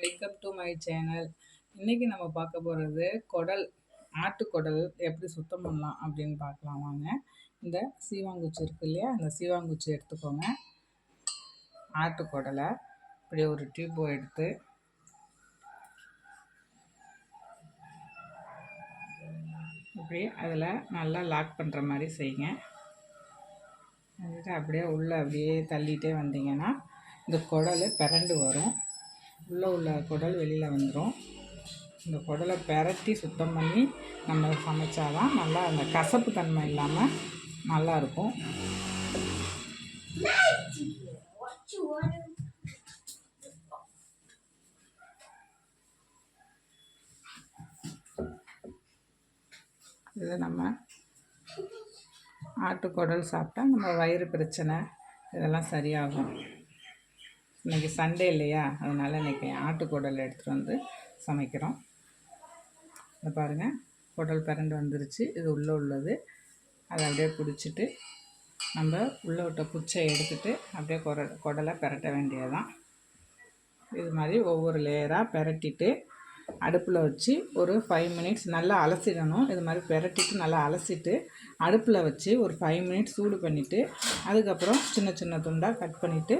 Welcome to my channel. இன்றைக்கி நம்ம பார்க்க போகிறது குடல், ஆட்டுக்குடல் எப்படி சுத்தம் பண்ணலாம் அப்படின்னு பார்க்கலாம் வாங்க. இந்த சீவாங்குச்சி இருக்கு இல்லையா, இந்த சீவாங்குச்சி எடுத்துக்கோங்க. ஆட்டுக்குடலை இப்படி ஒரு டியூப்பை எடுத்து இப்படி அதில் நல்லா லாக் பண்ணுற மாதிரி செய்யுங்க. அதுக்கு அப்படியே உள்ளே அப்படியே தள்ளிகிட்டே வந்தீங்கன்னா இந்த குடல் பிறண்டு வரும். உள்ளே உள்ள குடல் வெளியில் வந்துடும். இந்த குடலை பெரட்டி சுத்தம் பண்ணி நம்ம சமைச்சாதான் நல்லா அந்த கசப்பு தன்மை இல்லாமல் நல்லாயிருக்கும். இது நம்ம ஆட்டுக்குடல் சாப்பிட்டா நம்ம வயிறு பிரச்சனை இதெல்லாம் சரியாகும். இன்றைக்கி சண்டே இல்லையா, அதனால் இன்றைக்கி ஆட்டுக்குடல் எடுத்துகிட்டு வந்து சமைக்கிறோம். இதை பாருங்கள், குடல் பிறண்டு வந்துருச்சு. இது உள்ளே உள்ளது. அதை அப்படியே பிடிச்சிட்டு நம்ம உள்ளே விட்ட குச்சை எடுத்துகிட்டு அப்படியே குடலை பெரட்ட வேண்டியதுதான். இது மாதிரி ஒவ்வொரு லேயராக பெரட்டிட்டு அடுப்பில் வச்சு ஒரு 5 மினிட்ஸ் நல்லா அலசிடணும். இது மாதிரி பெரட்டிட்டு நல்லா அலசிட்டு அடுப்பில் வச்சு ஒரு 5 மினிட்ஸ் சூடு பண்ணிவிட்டு அதுக்கப்புறம் சின்ன சின்ன துண்டாக கட் பண்ணிவிட்டு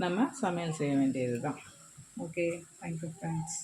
நம்ம சமையல் செய்ய வேண்டியது தான். Okay, thank you friends.